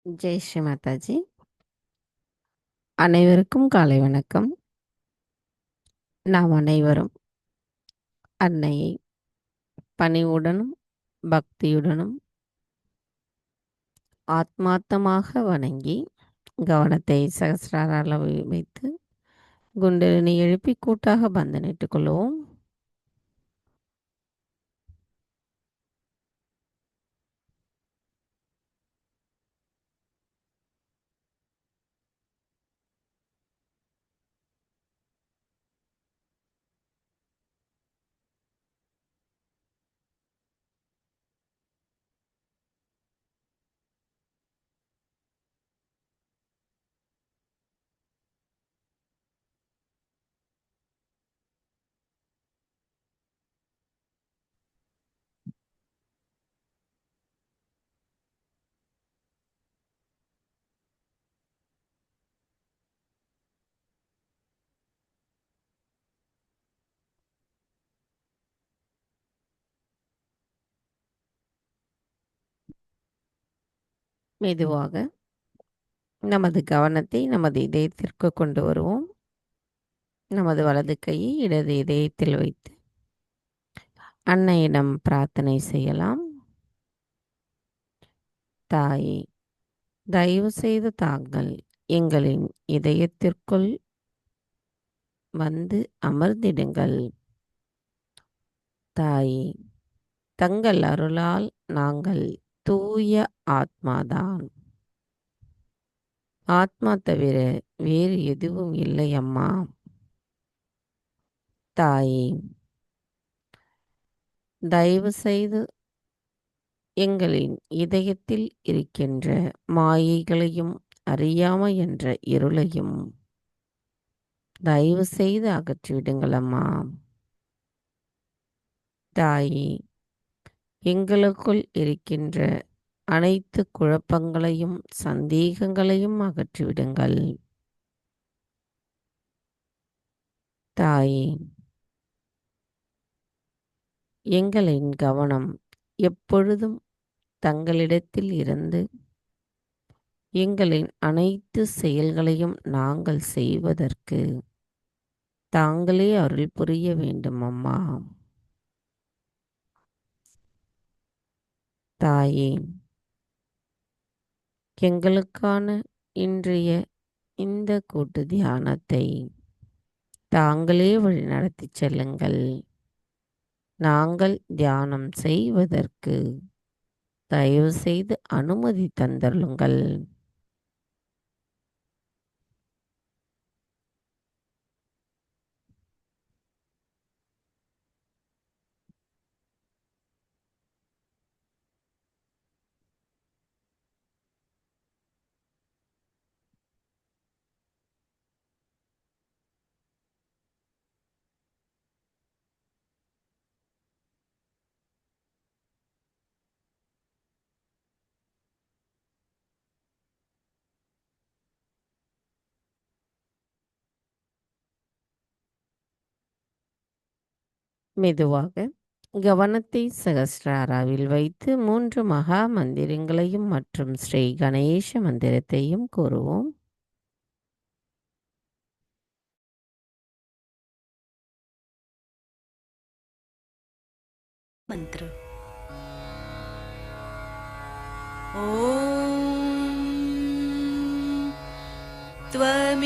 ஜெய் ஸ்ரீ மாதாஜி. அனைவருக்கும் காலை வணக்கம். நாம் அனைவரும் அன்னையை பணிவுடனும் பக்தியுடனும் ஆத்மார்த்தமாக வணங்கி கவனத்தை சகசிரார அளவு வைத்து குண்டலினி எழுப்பி கூட்டாக பந்தனிட்டுக் கொள்வோம். மெதுவாக நமது கவனத்தை நமது இதயத்திற்கு கொண்டு வருவோம். நமது வலது கையை இடது இதயத்தில் வைத்து அன்னையிடம் பிரார்த்தனை செய்யலாம். தாயே, தயவு செய்து தாங்கள் எங்களின் இதயத்திற்குள் வந்து அமர்ந்திடுங்கள். தாயே, தங்கள் அருளால் நாங்கள் தூய ஆத்மாதான். ஆத்மா தவிர வேறு எதுவும் இல்லை அம்மா. தாயே, தயவு செய்து எங்களின் இதயத்தில் இருக்கின்ற மாயைகளையும் அறியாமை என்ற இருளையும் தயவு செய்து அகற்றிவிடுங்கள் அம்மா. தாயே, எங்களுக்குள் இருக்கின்ற அனைத்து குழப்பங்களையும் சந்தேகங்களையும் அகற்றிவிடுங்கள். தாயே, எங்களின் கவனம் எப்பொழுதும் தங்களிடத்தில் இருந்து எங்களின் அனைத்து செயல்களையும் நாங்கள் செய்வதற்கு தாங்களே அருள் புரிய வேண்டும் அம்மா. தாயே, எங்களுக்கான இன்றைய இந்த கூட்டு தியானத்தை தாங்களே வழிநடத்தி செல்லுங்கள். நாங்கள் தியானம் செய்வதற்கு தயவு செய்து அனுமதி தந்தருளுங்கள். மெதுவாக கவனத்தை சகஸ்ராராவில் வைத்து 3 மகா மந்திரங்களையும் மற்றும் ஸ்ரீ கணேச மந்திரத்தையும் கூறுவோம். मंत्र ओम त्वमेव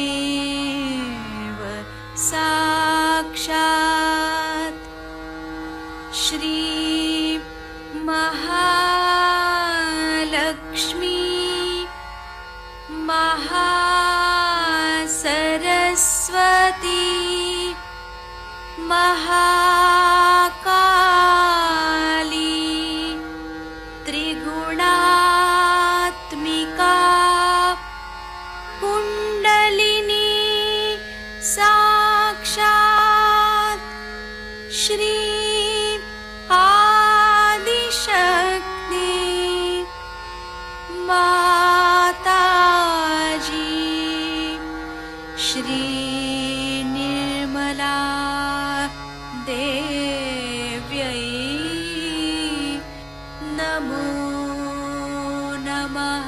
साक्षात् श्री महालक्ष्मी महासरस्वती महाकाली त्रिगुणात्मिका कुंडलिनी साक्षात् श्री आदिशक्ति माताजी श्री निर्मला देव्यै नमो नमः।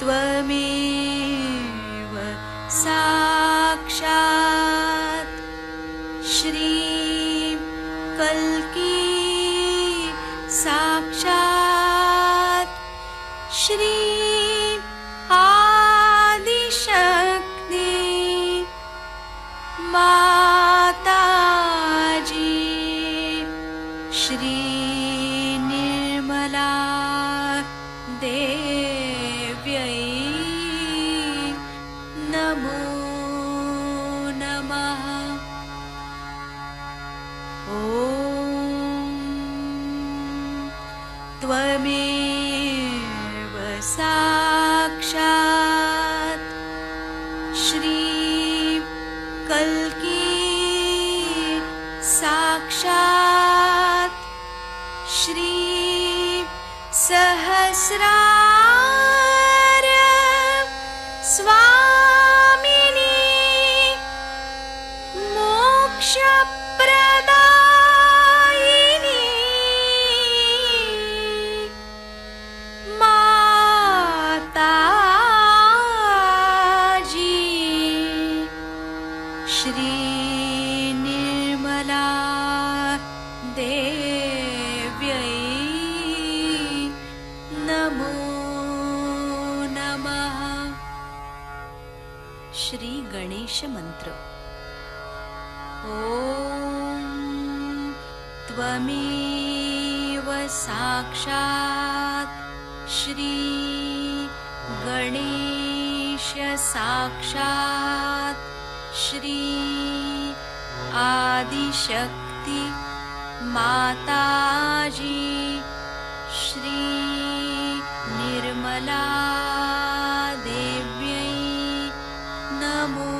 त्वमेव साक्षात् श्रीं कल्की साक्षात् श्रीं आदिशक्ति माताजी श्री निर्मला देव्यै नमो नमः। ॐ त्वमेव साक्षात् श्रीं कल्की साक्षात् श्रीं सहस्रार स्वामिनी मोक्षप्रदायिनी माताजी श्री निर्मला देव्यै नमो नमः। श्री गणेश मंत्र। ॐ त्वमेव साक्षात् श्री गणेश साक्षात् श्री आदिशक्ति माताजी श्री निर्मला देव्यै नमो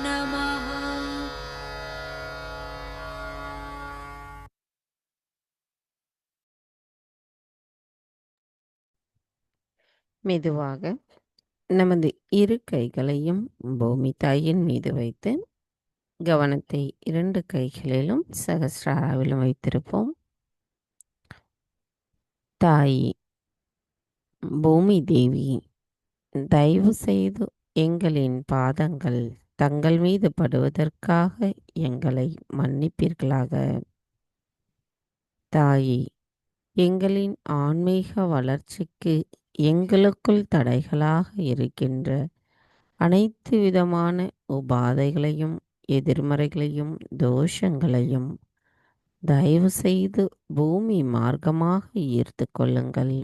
नमः। மெதுவாக நமது இரு கைகளையும் பூமி தாயின் மீது வைத்து கவனத்தை 2 கைகளிலும் சகஸ்ராவிலும் வைத்திருப்போம். தாய் பூமி தேவி, தயவு செய்து எங்களின் பாதங்கள் தங்கள் மீது படுவதற்காக எங்களை மன்னிப்பீர்களாக. தாயே, எங்களின் ஆன்மீக வளர்ச்சிக்கு எங்களுக்குள் தடைகளாக இருக்கின்ற அனைத்து விதமான உபாதைகளையும் எதிர்மறைகளையும் தோஷங்களையும் தயவு செய்து பூமி மார்க்கமாக ஈர்த்து கொள்ளுங்கள்.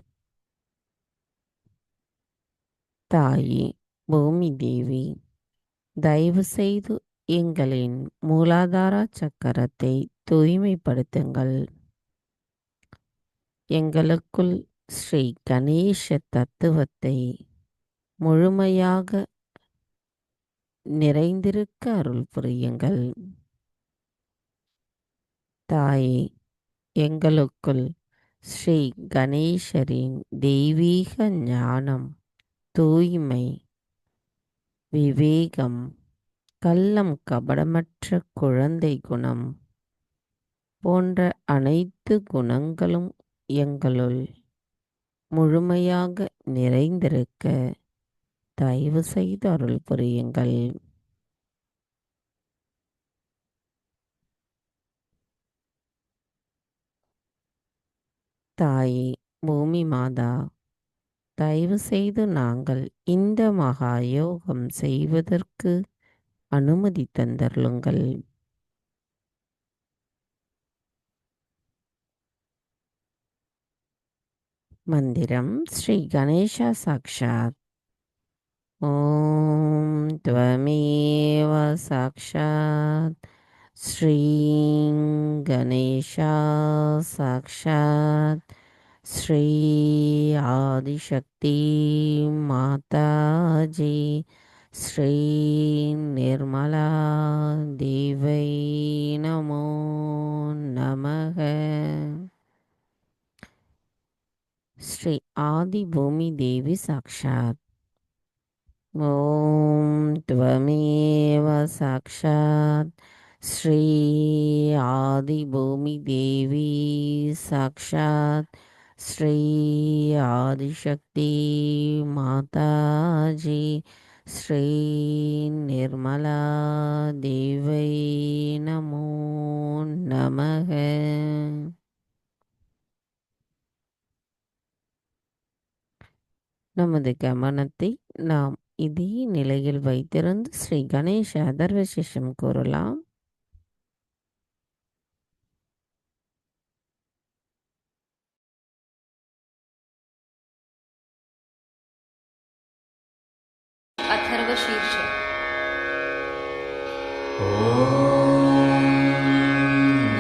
தாயே பூமி தேவி, தயவு செய்து எங்களின் மூலாதார சக்கரத்தை தூய்மைப்படுத்துங்கள். எங்களுக்குள் ஸ்ரீ கணேச தத்துவத்தை முழுமையாக நிறைந்திருக்க அருள் புரியுங்கள். தாயே, எங்களுக்குள் ஸ்ரீ கணேசரின் தெய்வீக ஞானம், தூய்மை, விவேகம், கள்ளம் கபடமற்ற குழந்தை குணம் போன்ற அனைத்து குணங்களும் எங்களுள் முழுமையாக நிறைந்திருக்க தயவு செய்து அருள் புரியுங்கள். தாயே பூமி மாதா, தயவு செய்து நாங்கள் இந்த மகா யோகம் செய்வதற்கு அனுமதி தந்தருளுங்கள். மந்திரம் ஸ்ரீ கணேசா சாக்ஷாத். ஓம் त्वमेव साक्षात् श्रीं गणेशा साक्षात् श्री आदिशक्ति माताजी श्री निर्मला देवै नमो नमः। श्री आदि भूमि देवी साक्षात्। ओम त्वमेव साक्षात् श्री आदि भूमि देवी साक्षात् श्री आदिशक्ति माता जी श्री निर्मला देवै नमो नमः. நமது கவனத்தை நாம் இதே நிலையில் வைத்திருந்து ஸ்ரீ கணேஷ அதர்வசிஷம் கூறலாம். अथर्वशीर्ष. ॐ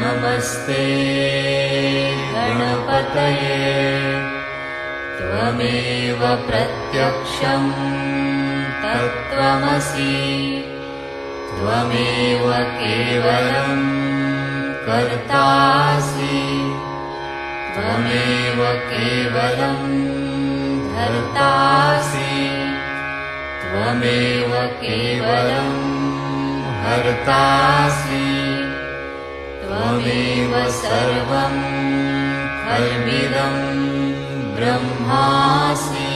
नमस्ते गणपतये त्वमेव प्रत्यक्षं तत्त्वमसि त्वमेव केवलं कर्तासि त्वमेव केवलं धर्तासि त्वमेव केवलं हर्तासि त्वमेव सर्वं खल्विदं ब्रह्मासि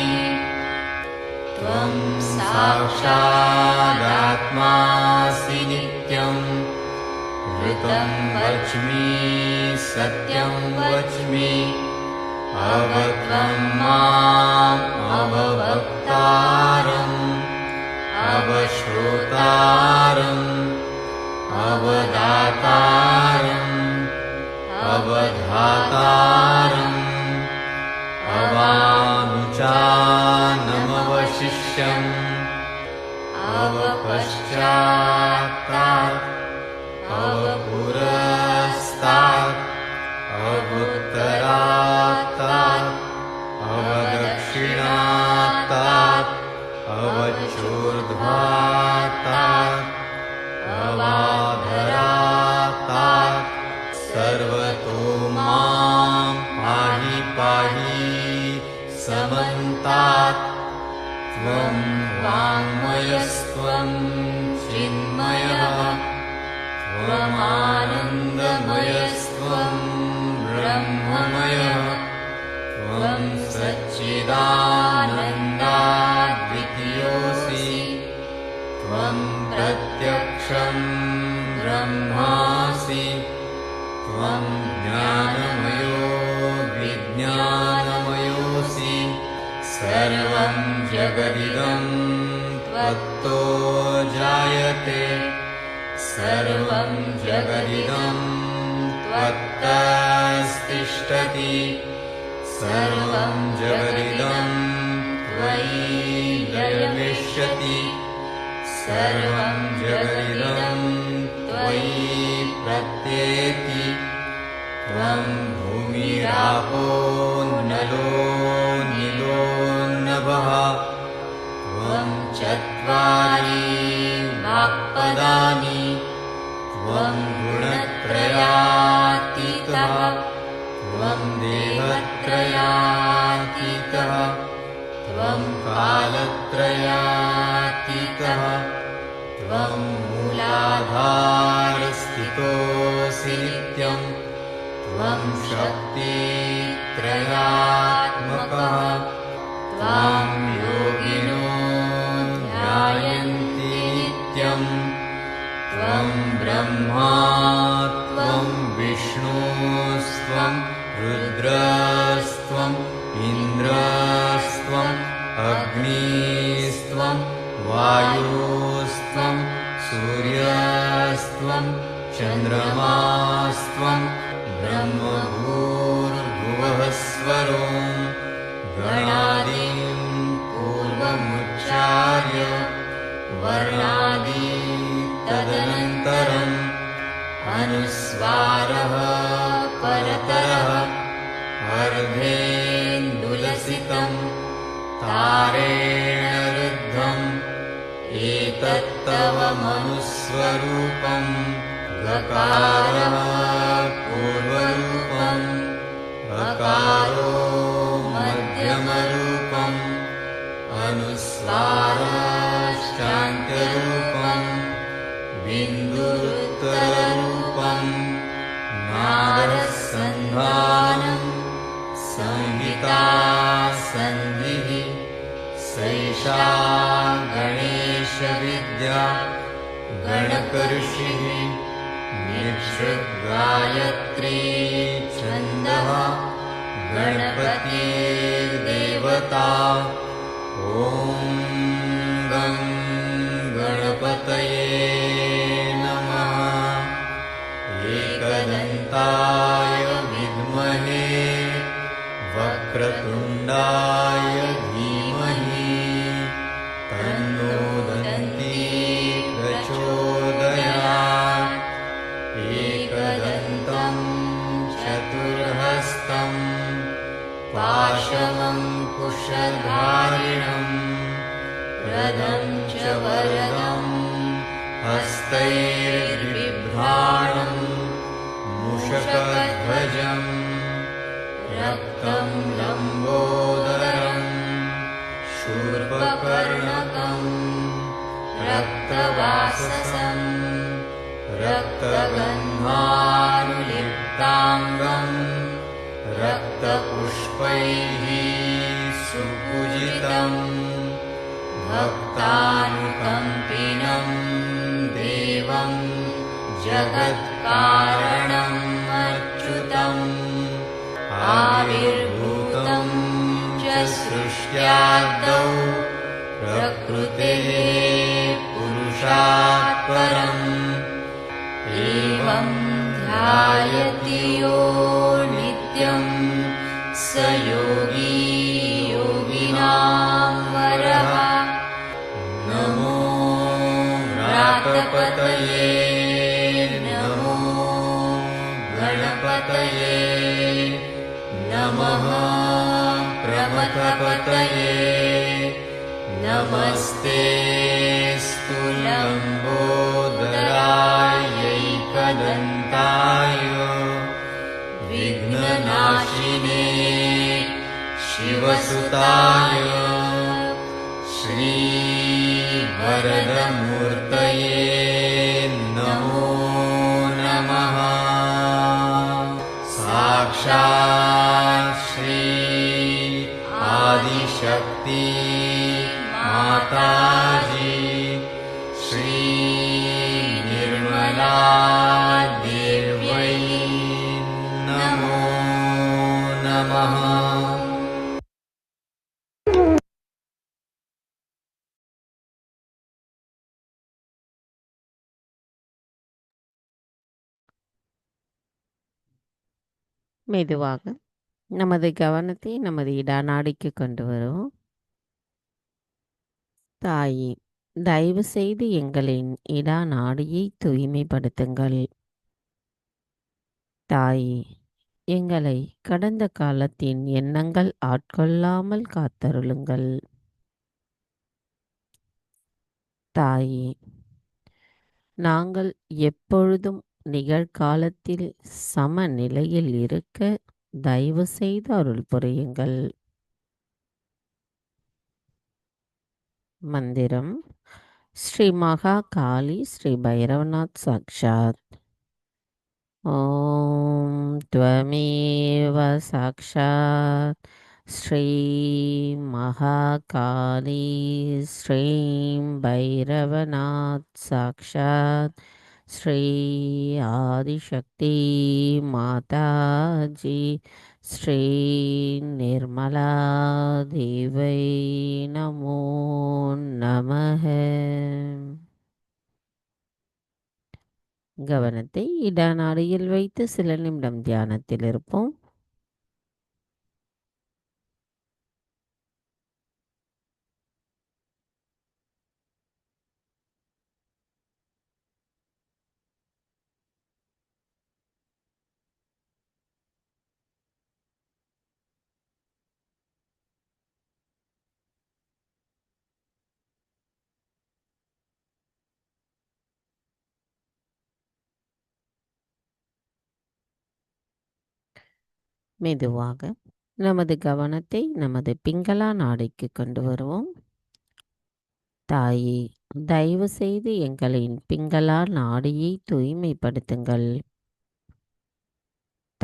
त्वं साक्षादात्मासि नित्यं ऋतं वच्मि सत्यं वच्मि अवत्वं माम् अववक्तारम् अवश्रोतारम् अवदातारम् अवधातारम् अवानुचानमवशिष्यम् अवपश्चात्तात् अवपुरस्तात् अवुत्तरात्तात् अवदक्षिणात्तात् अवचूर्ध्वात्तात् अवाधरात्तात् सर्वतो मां पाहि पाहि समन्तात् त्वं वाङ्मयस्त्वं चिन्मयः त्वमानन्दमयस्त्वं ब्रह्ममयः त्वं सच्चिदानन्दाद्वितीयोऽसि त्वं प्रत्यक्षं ब्रह्मासि त्वं ज्ञानमयो विज्ञानमयोऽसि सर्वं जगदिदं त्वत्तो जायते सर्वं जगदिदं त्वत्तस्तिष्ठति सर्वं जगदिदं त्वयि लयमिष्यति सर्वं जगदिदं त्वयि प्रत्येति त्वं भूमिरापो नलो नीलो नभः त्वं चत्वारि वाक्पदानि त्वं गुणत्रयातीतः त्वं देहत्रयातीतः त्वं कालत्रयातीतः त्वं मूलाधारस्थितोऽसि नित्यं त्वं शक्तित्रयात्मकः त्वां योगिनो ध्यायन्ति नित्यं त्वं ब्रह्मा त्वं विष्णुस्त्वं रुद्रस्त्वम् इन्द्रस्त्वम् अग्निस्त्वं वायुस्त्वं सूर्यस्त्वं चन्द्रमास्त्वं ब्रह्मभूर्भुवः स्वरो गणादिं पूर्वमुच्चार्य वर्णादि तदनन्तरम् अनुस्वारः परतरः अर्धेन्दुलसितं तारेण रुद्धम् एतत्तव मनुस्वरूपं गकारः पूर्वरूपम् अकारो मध्यमरूपम् अनुस्वारश्चान्त्यरूपम् बिन्दुरुत्तररूपम् नादसन्धानं संहिता सन्धिः सैषा गणेशविद्या गणकऋषिः निःसृद्गायत्री छन्दः गणपतिर्देवता ॐ गं गणपतये नमः एकदन्ताय विद्महे वक्रतुण्डाय धीमहि तन्नो दन्ती प्रचोदयात् एकदन्तं चतुर्हस्तं पाशमङ्कुशधारिणं रदं च वरदं हस्तैर्बिभ्राणं मूषकध्वजं रक्तं लम्बोदरं शूर्पकर्णकं रक्तवाससं रक्तगन्धानुलिप्ताङ्गं रक्तपुष्पैः सुपूजितं भक्तानुकम्पिनं देवं जगत्कारणम् अच्युतम् आविर्भूतं च सृष्ट्यादौ प्रकृतेः पुरुषात् परम् एवं ध्यायति यो नित्यं स योगी योगिनां वरः नमो व्रातपतये नमो गणपतये नमः प्रमथपतये नमस्ते स्तुलम्बोदरायैकदन्ताय विघ्ननाशिने शिवसुताय श्रीवरदमूर्तये नमो नमः साक्षात् श्री आदिशक्ति माताजी श्री निर्मला देव्यै नमो नमः மெதுவாக நமது கவனத்தை நமது இடாநாடிக்கு கொண்டு வருவோம். தாயே, தயவு செய்து எங்களின் இடாநாடியை தூய்மைப்படுத்துங்கள். தாயே, எங்களை கடந்த காலத்தின் எண்ணங்கள் ஆட்கொள்ளாமல் காத்தருளுங்கள். தாயே, நாங்கள் எப்பொழுதும் நிகழ்காலத்தில் சமநிலையில் இருக்க தயவு செய்து அருள் புரியுங்கள். மந்திரம் ஸ்ரீ மகா காளி ஸ்ரீ பைரவநாத் சாக்ஷாத். ஓம் த்வமேவ சாக்ஷாத் ஸ்ரீ மகாகாளி ஸ்ரீம் பைரவநாத் சாக்ஷாத் ஸ்ரீ ஆதிசக்தி மாதாஜி ஸ்ரீ நிர்மலா தேவை நமோ நமஹ. கவனத்தை இடாநாடியில் வைத்து சில நிமிடம் தியானத்தில் இருப்போம். மெதுவாக நமது கவனத்தை நமது பிங்களா நாடிக்கு கொண்டு வருவோம். தாயே, தயவு செய்து எங்களின் பிங்களா நாடியை தூய்மைப்படுத்துங்கள்.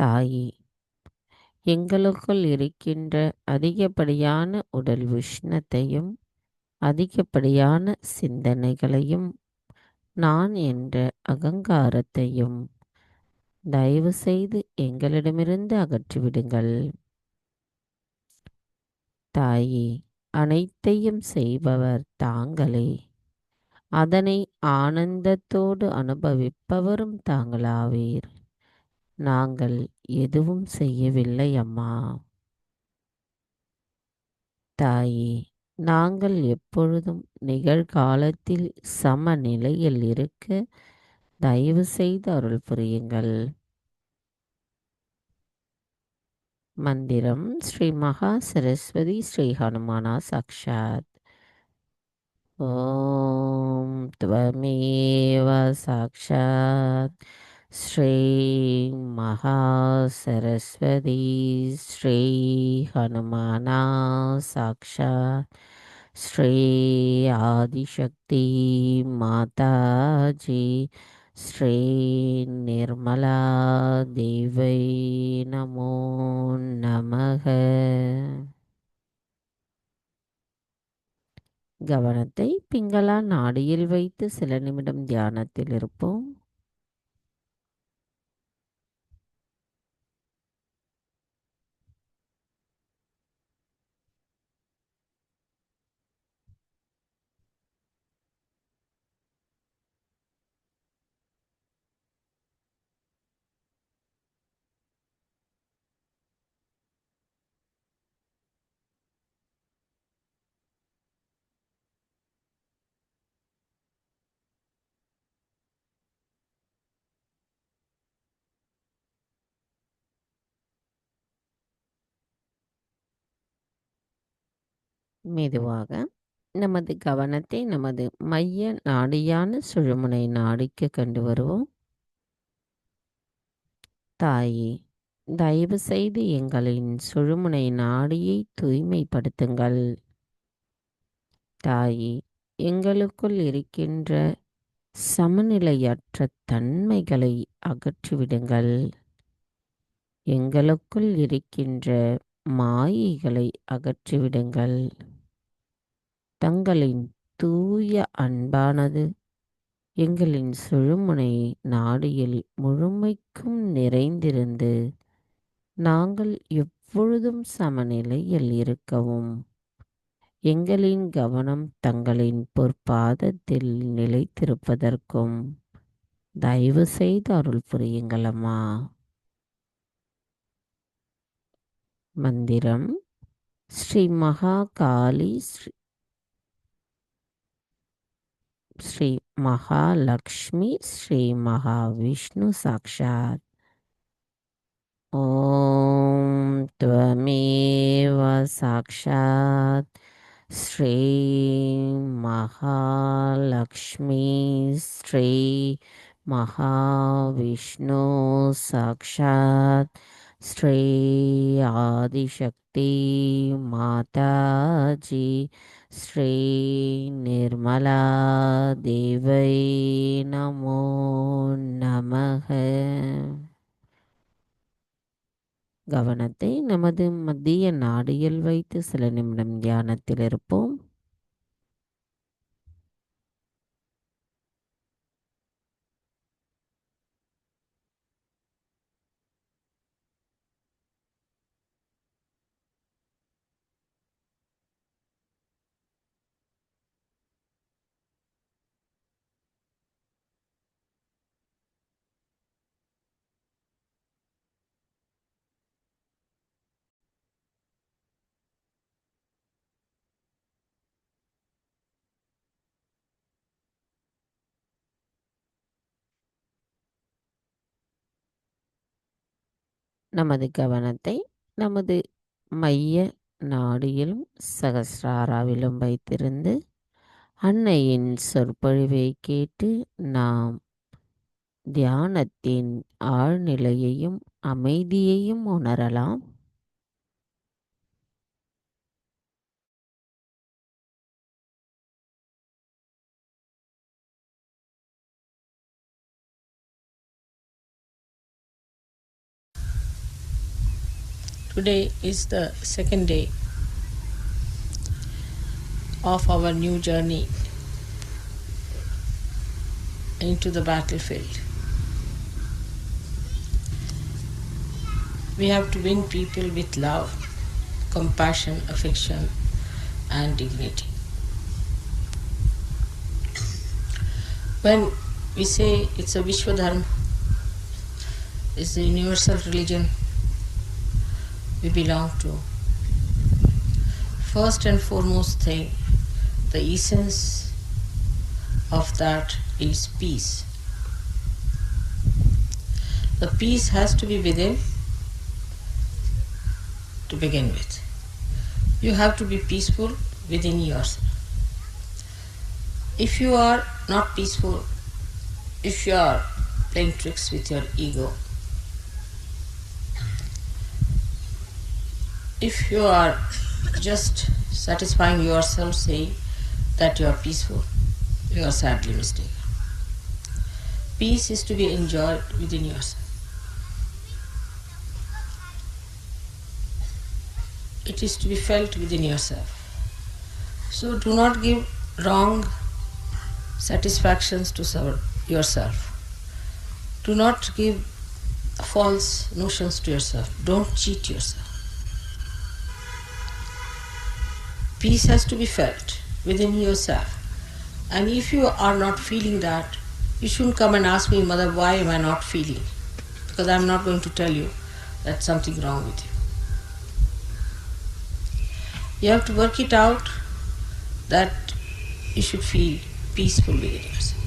தாயே, எங்களுக்குள் இருக்கின்ற அதிகப்படியான உடல் உஷ்ணத்தையும் அதிகப்படியான சிந்தனைகளையும் நான் என்ற அகங்காரத்தையும் தயவு செய்து எங்களிடமிருந்து அகற்றிவிடுங்கள். தாயே, அனைத்தையும் செய்பவர் தாங்களே. அதனை ஆனந்தத்தோடு அனுபவிப்பவரும் தாங்களாவீர். நாங்கள் எதுவும் செய்யவில்லை அம்மா. தாயே, நாங்கள் எப்பொழுதும் நிகழ்காலத்தில் சமநிலையில் இருக்க தயவு செய்து அருள் புரியுங்கள். மந்திரம் ஸ்ரீ மகா சரஸ்வதி ஸ்ரீ ஹனுமானா சாக்ஷாத். ஓம் त्वमेव சாக்ஷாத் ஸ்ரீ மகா சரஸ்வதி ஸ்ரீ ஹனுமானா சாக்ஷாத் ஸ்ரீ ஆதிசக்தி மாதாஜி ஸ்ரீ நிர்மலா தேவை நமோ நமக. கவனத்தை பிங்களா நாடியில் வைத்து சில நிமிடம் தியானத்தில் இருப்போம். மெதுவாக நமது கவனத்தை நமது மைய நாடியான சுழுமுனை நாடிக்கு கொண்டு வருவோம். தாயே, தயவு செய்து எங்களின் சுழுமுனை நாடியை தூய்மைப்படுத்துங்கள். தாயே, எங்களுக்குள் இருக்கின்ற சமநிலையற்ற தன்மைகளை அகற்றிவிடுங்கள். எங்களுக்குள் இருக்கின்ற மாயைகளை அகற்றிவிடுங்கள். தங்களின் தூய அன்பானது எங்களின் சுழுமுனை நாடியில் முழுமைக்கும் நிறைந்திருந்து நாங்கள் எப்பொழுதும் சமநிலையில் இருக்கவும் எங்களின் கவனம் தங்களின் பொற்பாதத்தில் நிலைத்திருப்பதற்கும் தயவு செய்து அருள் புரியுங்களம்மா. மந்திரம் ஸ்ரீ மகா காளி ஸ்ரீ மகாலக்ஷ்மி ஸ்ரீ மகாவிஷ்ணு சாக்ஷாத். ஓம் त्वमेव சாக்ஷாத் ஸ்ரீ மகாலக்ஷ்மி ஸ்ரீ மகாவிஷ்ணு சாக்ஷாத் ஸ்ரீ ஆதிசக்தி மாதாஜி ஸ்ரீ நிர்மலா தேவை நமோ நமக. கவனத்தை நமது மத்திய நாடியில் வைத்து சில நிமிடம் தியானத்தில் இருப்போம். நமது கவனத்தை நமது மைய நாடியிலும் சகசிராராவிலும் வைத்திருந்து அன்னையின் சொற்பொழிவை கேட்டு நாம் தியானத்தின் ஆழ்நிலையையும் அமைதியையும் உணரலாம். Today is the second day of our new journey into the battlefield. We have to win people with love, compassion, affection, and dignity. When we say it's a Vishwa Dharma, it's a universal religion we belong to, first and foremost thing, the essence of that is peace. The peace has to be within to begin with. You have to be peaceful within yourself. If you are not peaceful, if you are playing tricks with your ego, if you are just satisfying yourself saying that you are peaceful, you are sadly mistaken. Peace is to be enjoyed within yourself. It is to be felt within yourself. So do not give wrong satisfactions to yourself. Do not give false notions to yourself. Don't cheat yourself. Peace has to be felt within yourself. And if you are not feeling that, you shouldn't come and ask me, Mother, why am I not feeling? Because I am not going to tell you that something wrong with you. You have to work it out that you should feel peaceful within yourself.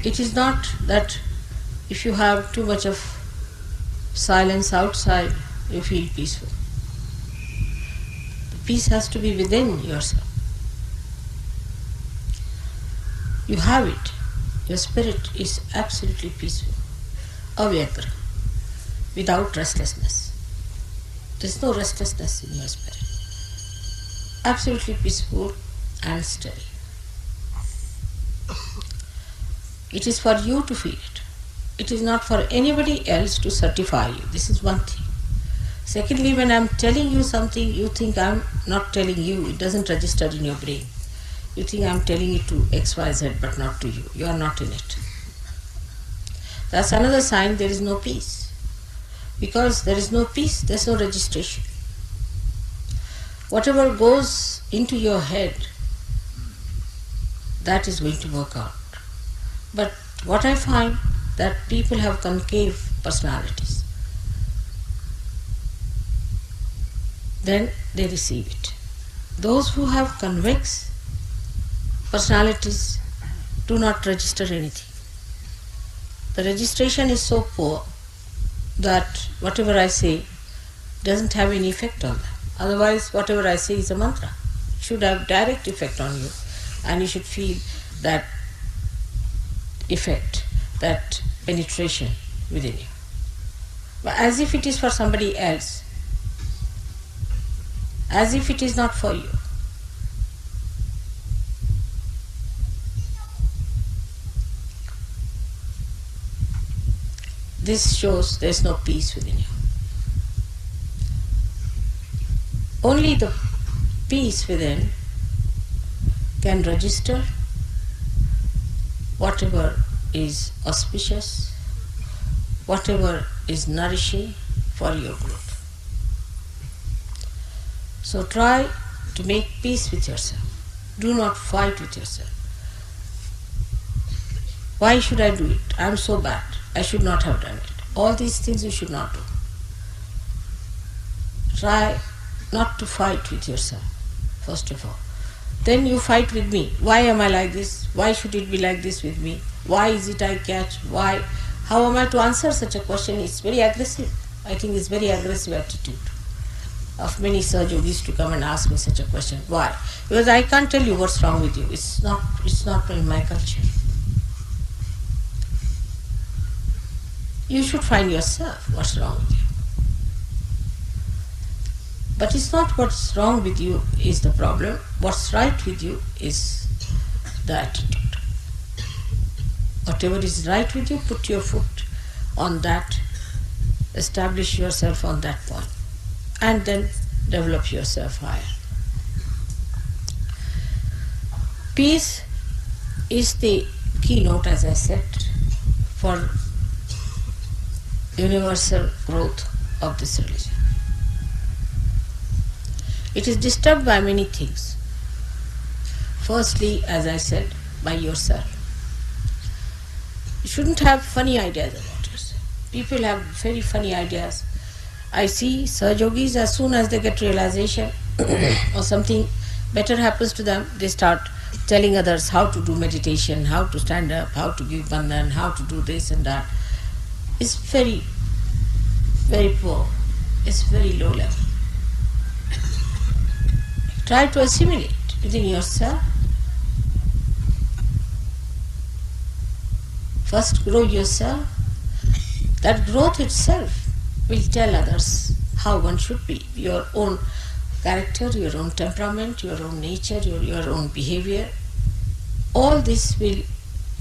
It is not that if you have too much of silence outside, you feel peaceful. The peace has to be within yourself. You have it. Your spirit is absolutely peaceful, avyagra, without restlessness. There is no restlessness in your spirit. Absolutely peaceful and steady. It is for you to feel it. It is not for anybody else to certify you. This is one thing. Secondly, when I am telling you something, you think I am not telling you. It doesn't register in your brain. You think I am telling it to XYZ but not to you. You are not in it. That's another sign there is no peace. Because there is no peace, there is no registration. Whatever goes into your head, that is going to work out. But what I find that people have concave personalities. Then they receive it. Those who have convex personalities do not register anything. The registration is so poor that whatever I say doesn't have any effect on them. Otherwise, whatever I say is a mantra. It should have direct effect on you, and you should feel that effect, that penetration within you. But as if it is for somebody else, as if it is not for you. This shows there is no peace within you. Only the peace within can register whatever is auspicious, whatever is nourishing for your growth. So try to make peace with yourself. Do not fight with yourself. Why should I do it? I am so bad. I should not have done it. All these things you should not do. Try not to fight with yourself, first of all. Then you fight with me. Why am I like this? Why should it be like this with me? Why is it I catch? Why? How am I to answer such a question? It's very aggressive. I think it's very aggressive attitude of many surgeons to come and ask me such a question. Why? Because I can't tell you what's wrong with you. It's not in my culture. You should find yourself what's wrong with you. But it's not what's wrong with you is the problem. What's right with you is the attitude. Whatever is right with you, put your foot on that establish yourself on that point, and then develop yourself higher. Peace is the keynote, as I said, for universal growth of this religion. It is disturbed by many things. Firstly, as I said, by yourself. You shouldn't have funny ideas about yourself. People have very funny ideas. I see Sahajogis, as soon as they get realization or something better happens to them, they start telling others how to do meditation, how to stand up, how to give bandhan, how to do this and that. It's very, very poor. It's very low level. Try to assimilate within yourself. First grow yourself. That growth itself will tell others how one should be. Your own character, your own temperament, your own nature, your own behavior. All this will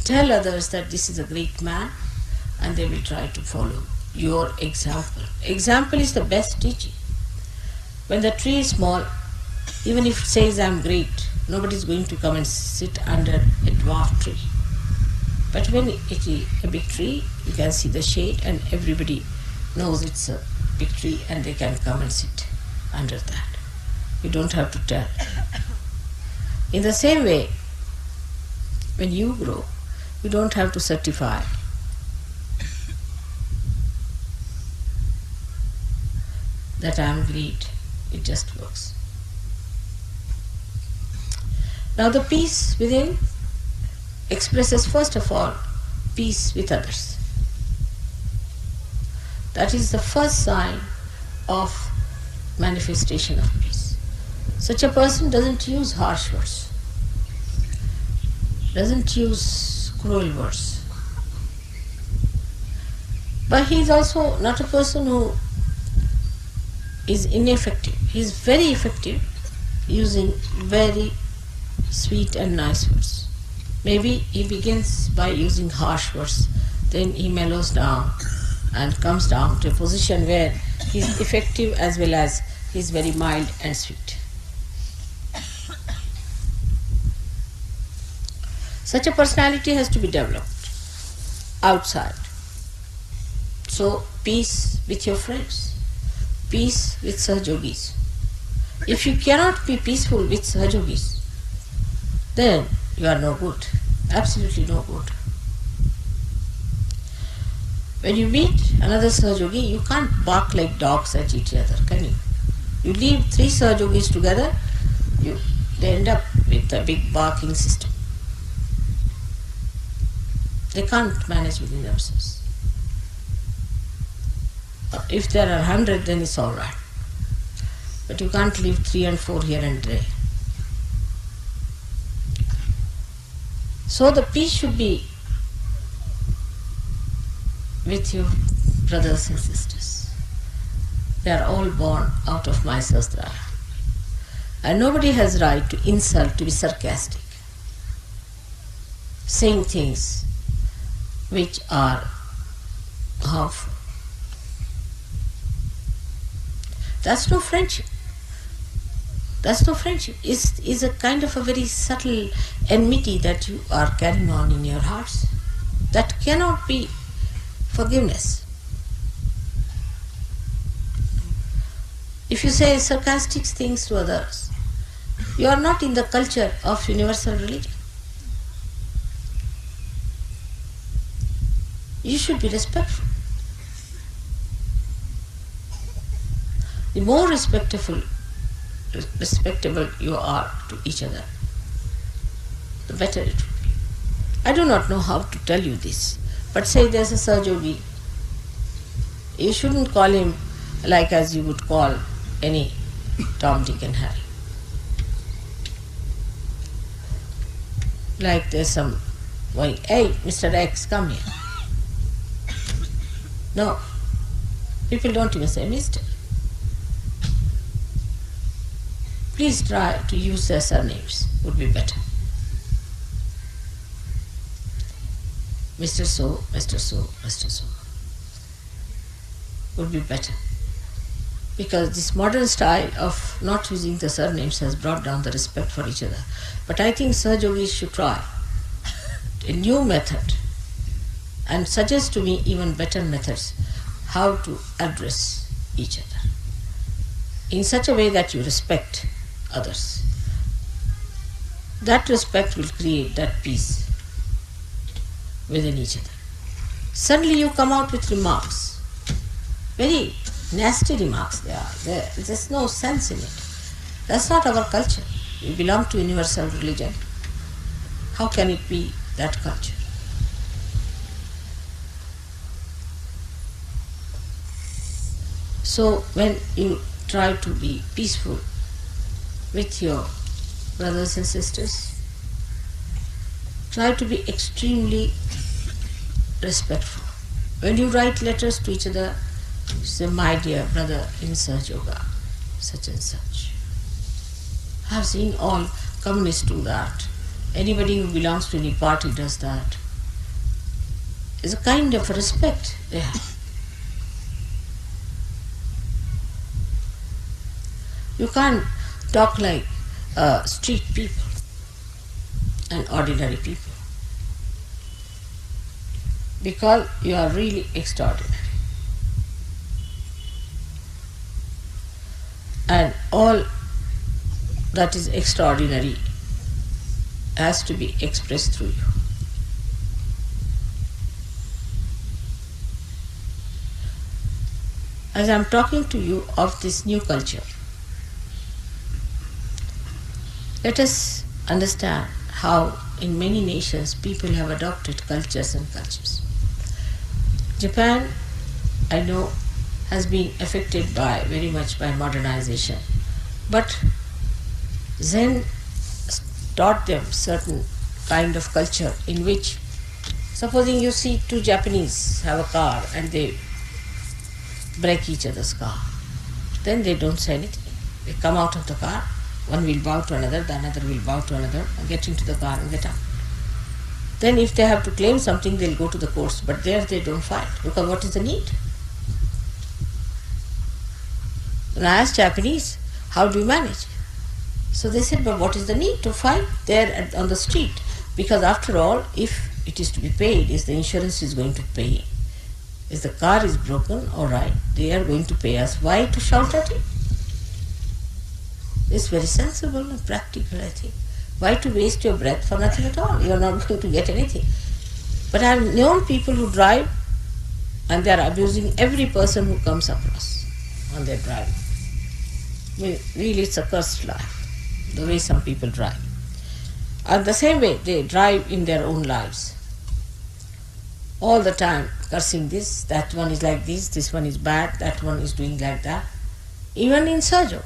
tell others that this is a great man, and they will try to follow your example. Example is the best teaching. When the tree is small, even if it says I am great, nobody is going to come and sit under a dwarf tree. But when it is a big tree, you can see the shade and everybody knows it's a big tree and they can come and sit under that. You don't have to tell. In the same way, when you grow, you don't have to certify. That I am great. It just works. Now the peace within expresses first of all peace with others. That is the first sign of manifestation of peace. Such a person doesn't use harsh words, doesn't use cruel words. But he is also not a person who is ineffective. He is very effective using very sweet and nice words. Maybe he begins by using harsh words, then he mellows down and comes down to a position where he is effective as well as he is very mild and sweet. Such a personality has to be developed outside. So, peace with your friends, peace with Sahajogis. If you cannot be peaceful with Sahajogis, then you are no good, absolutely no good. When you meet another Sahajogi, you can't bark like dogs at each other, can you? You leave 3 Sahajogis together, they end up with a big barking system. They can't manage within themselves. If there are 100, then it's all right. But you can't leave 3 and 4 here and there. So the peace should be with your brothers and sisters. They are all born out of my Sahasrara. And nobody has right to insult, to be sarcastic, saying things which are harmful. That's no friendship. That's no friendship. It's a kind of a very subtle enmity that you are carrying on in your hearts. That cannot be forgiveness. If you say sarcastic things to others, you are not in the culture of universal religion. You should be respectful. The more respectable you are to each other, the better it will be. I do not know how to tell you this, but say there's a Sahajogi. You shouldn't call him like as you would call any Tom, Dick and Harry. Like there's some going, hey, Mr. X, come here. No, people don't even say Mr. Please try to use their surnames, would be better. Mr. So, Mr. So, Mr. So. would be better. Because this modern style of not using the surnames has brought down the respect for each other. But I think Sahajogis should try a new method and suggest to me even better methods how to address each other in such a way that you respect others. That respect will create that peace within each other. Suddenly you come out with remarks, very nasty remarks they are. There's no sense in it. That's not our culture. We belong to universal religion. How can it be that culture? So when you try to be peaceful with your brothers and sisters, try to be extremely respectful. When you write letters to each other, say, my dear brother in Sahaj Yoga, such and such. I have seen all communists do that. Anybody who belongs to any party does that. It's a kind of respect they have. You can't talk like street people and ordinary people, because you are really extraordinary. And all that is extraordinary has to be expressed through you. As I am talking to you of this new culture, let us understand how in many nations people have adopted cultures and cultures. Japan, I know, has been affected very much by modernization, but Zen taught them certain kind of culture in which, supposing you see two Japanese have a car and they break each other's car, then they don't say anything. They come out of the car, one will bow to another, the another will bow to another, and get into the car and get out. Then if they have to claim something, they'll go to the courts, but there they don't fight, because what is the need? When I asked Japanese, how do you manage? So they said, but what is the need to fight there on the street? Because after all, if it is to be paid, is the insurance is going to pay. If the car is broken, all right, they are going to pay us. Why to shout at it? It's very sensible and practical, I think. Why to waste your breath for nothing at all? You are not going to get anything. But I have known people who drive and they are abusing every person who comes across on their driving. Really, it's a cursed life, the way some people drive. And the same way they drive in their own lives. All the time cursing this, that one is like this one is bad, that one is doing like that. Even in Sahaj Yoga,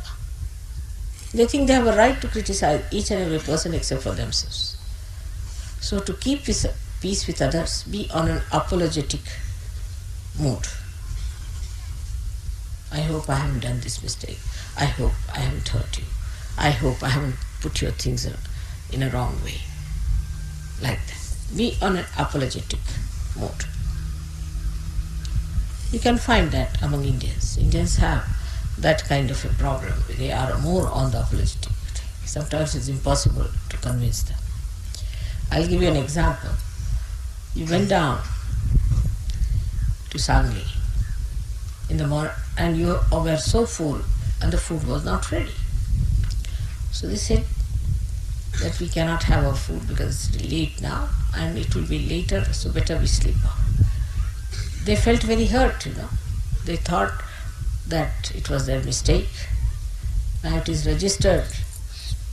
they think they have a right to criticize each and every person except for themselves. So to keep peace with others, be on an apologetic mood. I hope I haven't done this mistake. I hope I haven't hurt you. I hope I haven't put your things in a wrong way. Like that. Be on an apologetic mode. You can find that among Indians. Indians have that kind of a problem. They are more on the apologetic. Sometimes it's impossible to convince them. I'll give you an example. You went down to Sangli in the morning and you were so full and the food was not ready. So they said that we cannot have our food because it's late now and it will be later, so better we sleep off. They felt very hurt, They thought that it was their mistake. Now it is registered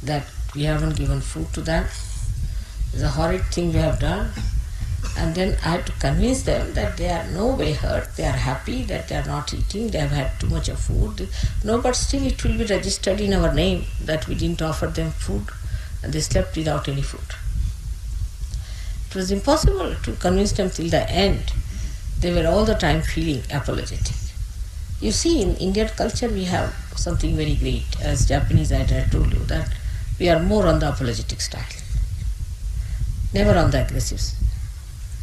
that we haven't given food to them. It's a horrid thing we have done. And then I had to convince them that they are no way hurt, they are happy that they are not eating, they have had too much of food. No, but still it will be registered in our name that we didn't offer them food and they slept without any food. It was impossible to convince them till the end. They were all the time feeling apologetic. You see, in Indian culture we have something very great. As Japanese, I had told you that we are more on the apologetic style. Never on the aggressive.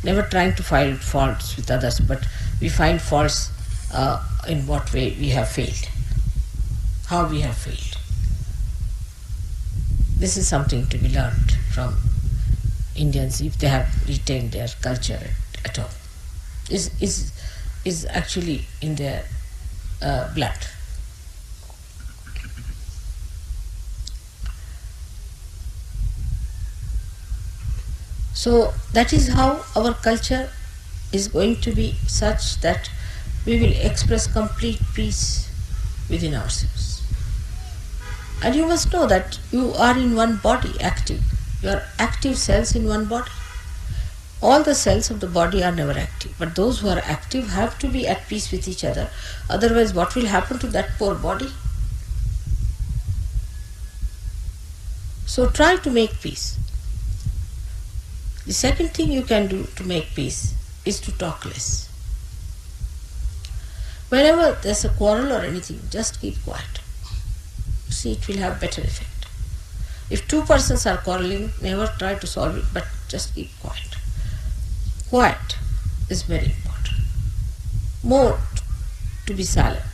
Never trying to find faults with others, but we find faults in what way we have failed, how we have failed. This is something to be learned from Indians if they have retained their culture at all. Is actually in their blood. So that is how our culture is going to be such that we will express complete peace within ourselves. And you must know that you are in one body, active. You are active cells in one body. All the cells of the body are never active, but those who are active have to be at peace with each other. Otherwise, what will happen to that poor body? So try to make peace. The second thing you can do to make peace is to talk less. Whenever there's a quarrel or anything, just keep quiet. See, it will have better effect. If two persons are quarreling, never try to solve it, but just keep quiet. Quiet is very important. More to be silent.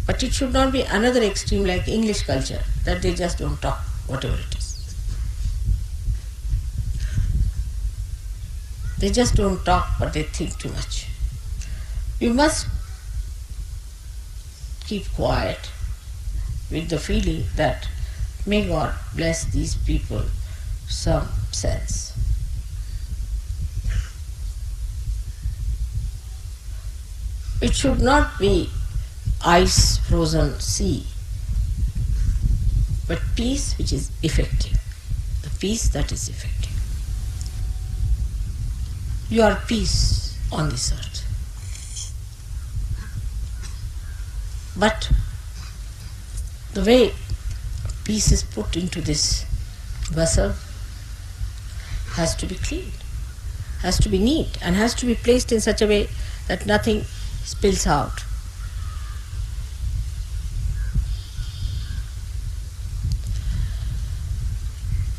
But it should not be another extreme like English culture, that they just don't talk, whatever it is. They just don't talk, but they think too much. You must keep quiet with the feeling that may God bless these people some sense. It should not be ice frozen sea, but peace which is effective, the peace that is effective. You are peace on this earth. But the way peace is put into this vessel has to be clean, has to be neat, and has to be placed in such a way that nothing spills out.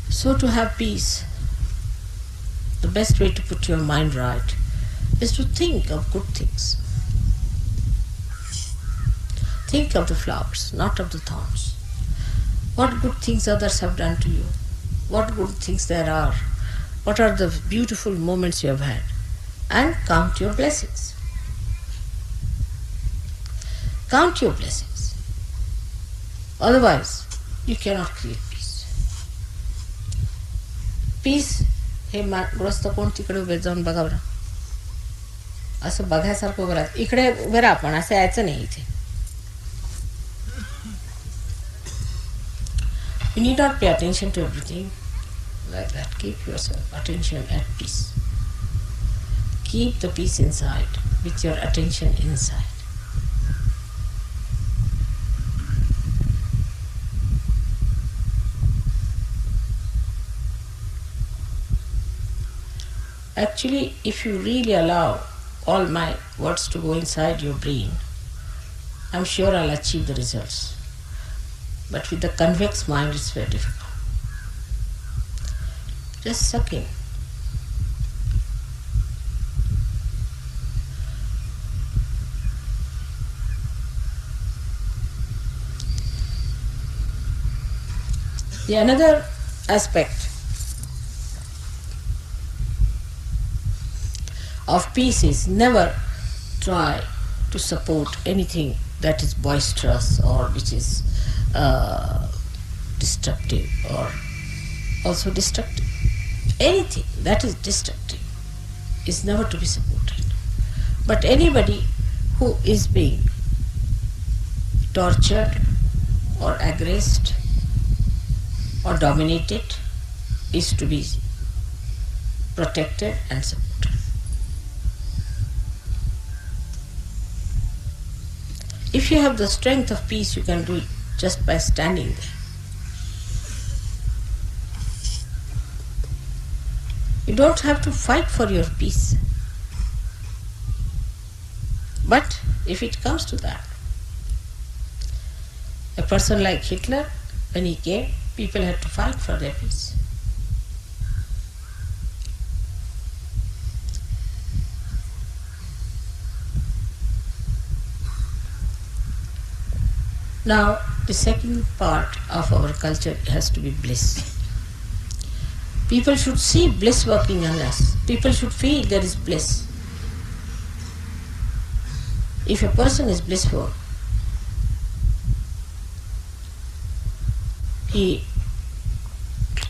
So to have peace, the best way to put your mind right is to think of good things. Think of the flowers, not of the thorns. What good things others have done to you? What good things there are? What are the beautiful moments you have had? And count your blessings. Count your blessings. Otherwise, you cannot create peace. Peace, हे ग्रस्त कोण तिकडे उभे जाऊन बघा बरं. असं बघायसारखं उभं राहत. इकडे उभे राहा, पण असं यायचं नाही इथे. You need not pay attention to everything like that. Keep your attention at peace. Keep the peace inside with your attention inside. Actually, if you really allow all my words to go inside your brain, I'm sure I'll achieve the results. But with the convex mind, it's very difficult. Just suck in. The another aspect of peace is never try to support anything that is boisterous or which is destructive or also destructive. Anything that is destructive is never to be supported. But anybody who is being tortured or aggressed or dominated is to be protected and supported. If you have the strength of peace, you can do it just by standing there. You don't have to fight for your peace. But if it comes to that, a person like Hitler, when he came, people had to fight for their peace. Now, the second part of our culture has to be bliss. People should see bliss working on us. People should feel there is bliss. If a person is blissful, he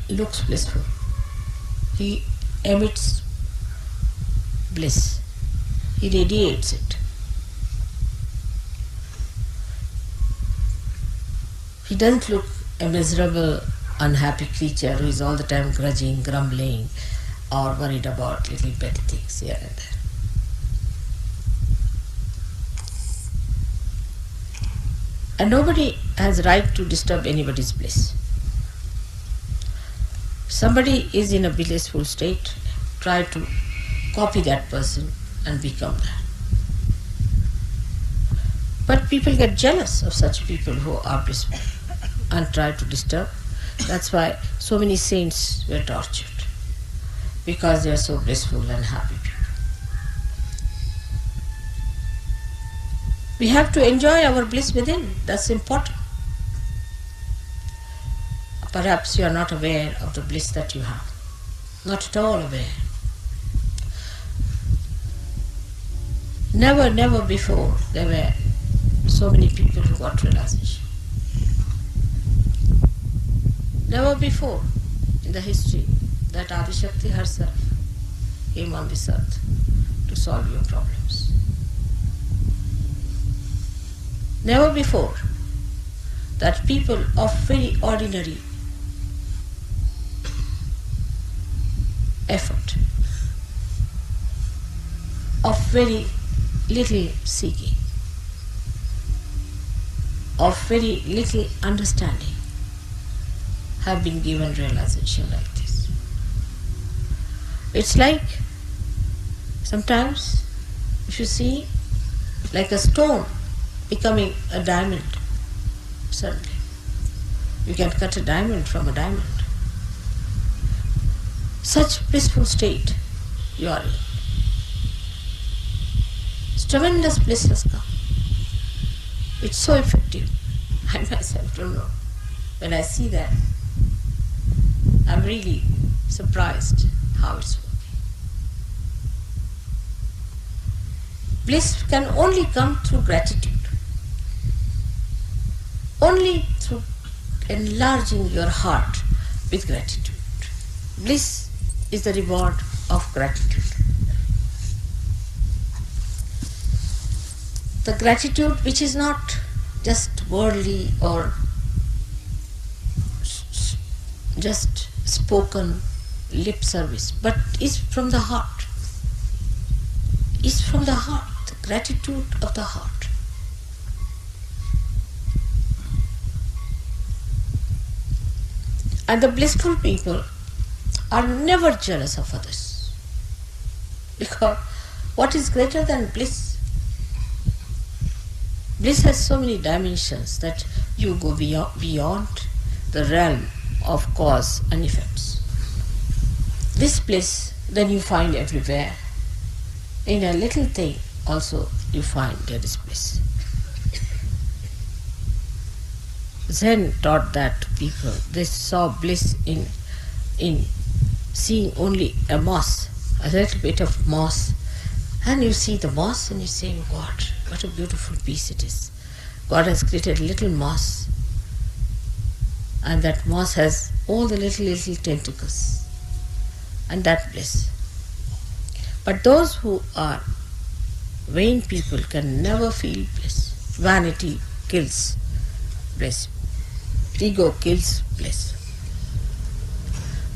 looks blissful. He emits bliss. He radiates it. He doesn't look a miserable, unhappy creature who is all the time grudging, grumbling, or worried about little petty things here and there. And nobody has right to disturb anybody's bliss. Somebody is in a blissful state, try to copy that person and become that. But people get jealous of such people who are blissful and try to disturb. That's why so many saints were tortured, because they are so blissful and happy people. We have to enjoy our bliss within. That's important. Perhaps you are not aware of the bliss that you have. Not at all aware. Never before there were so many people who got realization. Never before in the history that Adishakti herself came on this earth to solve your problems. Never before that people of very ordinary effort, of very little seeking, of very little understanding, have been given realization like this. It's like sometimes if you see like a stone becoming a diamond suddenly. You can cut a diamond from a diamond. Such blissful state you are in. Tremendous bliss has come. It's so effective. I myself don't know. When I see that, I'm really surprised how it's working. Bliss can only come through gratitude. Only through enlarging your heart with gratitude. Bliss is the reward of gratitude. The gratitude which is not just worldly or just spoken lip service, but is from the heart. Is from the heart, the gratitude of the heart. And the blissful people are never jealous of others. Because what is greater than bliss? Bliss has so many dimensions that you go beyond the realm of cause and effects. This bliss then you find everywhere. In a little thing also you find there is bliss. Zen taught that to people. They saw bliss in seeing only a moss, a little bit of moss. And you see the moss and you say, oh God, what a beautiful piece it is. God has created a little moss. And that moss has all the little tentacles. And that bliss. But those who are vain people can never feel bliss. Vanity kills bliss. Ego kills bliss.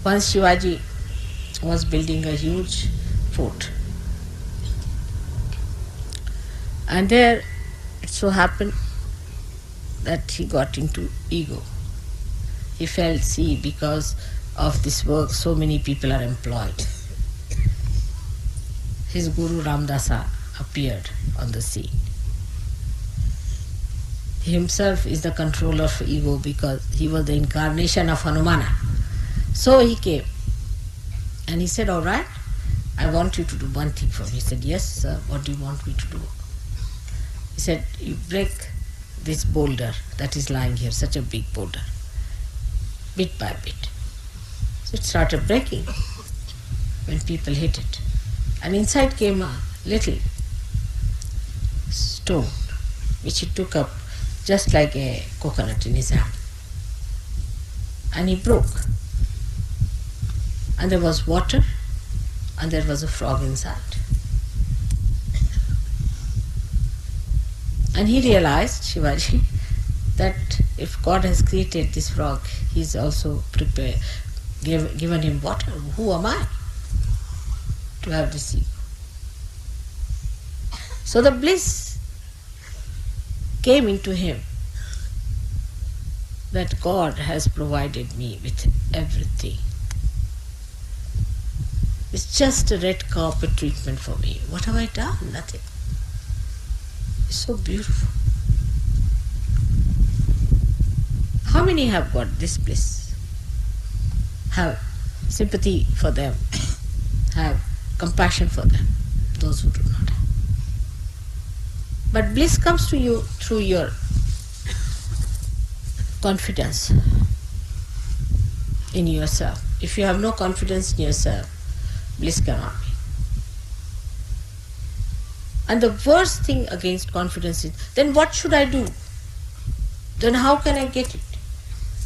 Once Shivaji was building a huge fort. And there it so happened that he got into ego. He felt, see, because of this work so many people are employed. His Guru Ramdasa appeared on the scene. He himself is the controller of ego because he was the incarnation of Hanumana. So he came and he said, all right, I want you to do one thing for me. He said, yes, sir, what do you want me to do? He said, you break this boulder that is lying here, such a big boulder, bit by bit. So it started breaking when people hit it. And inside came a little stone, which he took up just like a coconut in his hand. And he broke. And there was water, and there was a frog inside. And he realized, Shivaji, that if God has created this frog, He's also given him water. Who am I to have this ego? So the bliss came into him that God has provided me with everything. It's just a red carpet treatment for me. What have I done? Nothing. It's so beautiful. How many have got this bliss? Have sympathy for them, have compassion for them, those who do not have. But bliss comes to you through your confidence in yourself. If you have no confidence in yourself, bliss cannot be. And the worst thing against confidence is, then what should I do? Then how can I get it?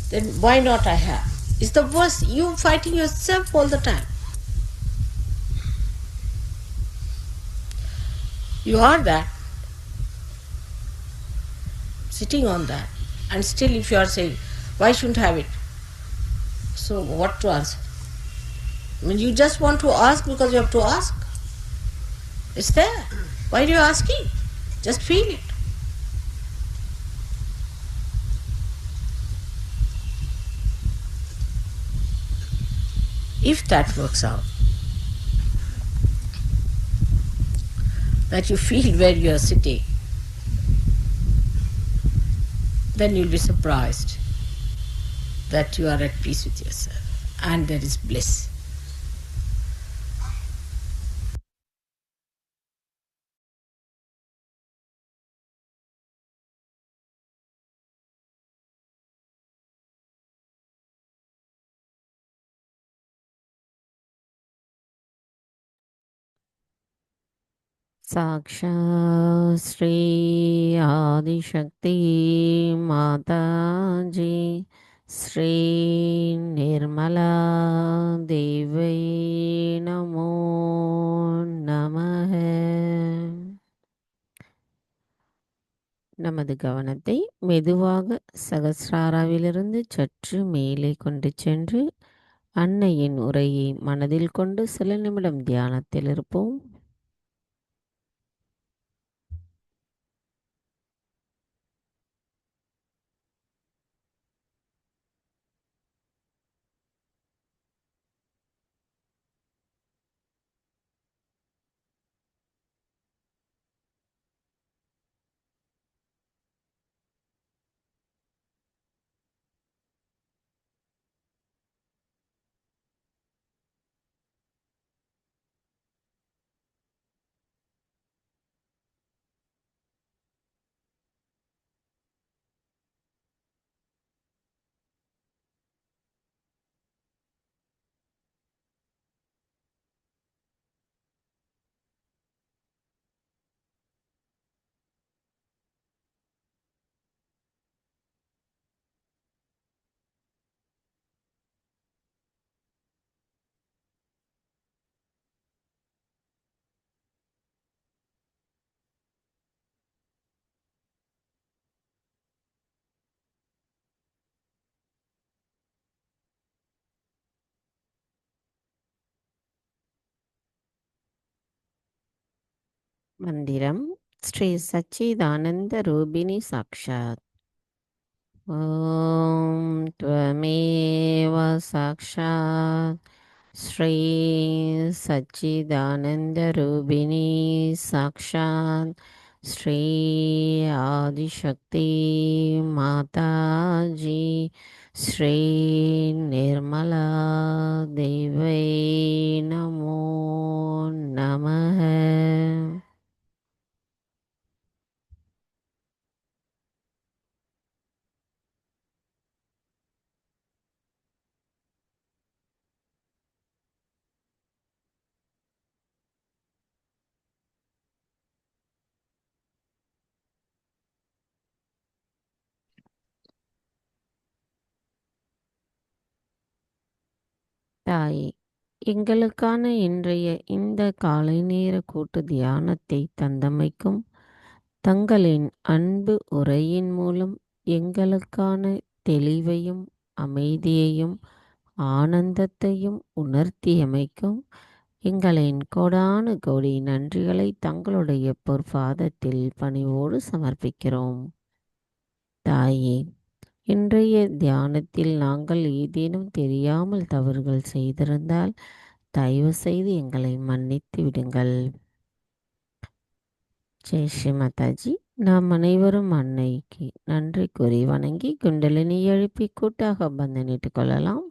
Then why not I have? It's the worst. You fighting yourself all the time. You are that, sitting on that, and still if you are saying, why shouldn't I have it? So what to answer? I mean, you just want to ask because you have to ask. It's there. Why are you asking? Just feel it. If that works out, that you feel where you are sitting, then you'll be surprised that you are at peace with yourself and there is bliss. साक्षात् श्री आदिशक्ति माताजी श्री निर्मला देवी नमो நமः. நமது கவனத்தை மெதுவாக சகஸ்ராராவிலிருந்து சற்று மேலே கொண்டு சென்று அன்னையின் உரையை மனதில் கொண்டு சில நிமிடம் தியானத்தில் இருப்போம். மந்திரம் ஸ்ரீ சச்சிதானந்த ரூபிணி சாக்ஷாத். ஓம் त्वमेव साक्षात् श्री सच्चिदानन्दरूपिणी साक्षात् श्री आदिशक्ति माताजी श्री निर्मला देवै नमो नमः. தாயே, எங்களுக்கான இன்றைய இந்த காலை நேர கூட்டு தியானத்தை தந்தமைக்கும் தங்களின் அன்பு உரையின் மூலம் எங்களுக்கான தெளிவையும் அமைதியையும் ஆனந்தத்தையும் உணர்த்தியமைக்கும் எங்களின் கோடானு கோடி நன்றிகளை தங்களுடைய பொற்பாதத்தில் பணிவோடு சமர்ப்பிக்கிறோம். தாயே, இன்றைய தியானத்தில் நாங்கள் ஏதேனும் தெரியாமல் தவறுகள் செய்திருந்தால் தயவு செய்து எங்களை மன்னித்து விடுங்கள். ஜெய் ஸ்ரீ மாதாஜி. நாம் அனைவரும் அன்னைக்கு நன்றி கூறி வணங்கி குண்டலினி எழுப்பி கூட்டாக பந்தனிட்டுக் கொள்ளலாம்.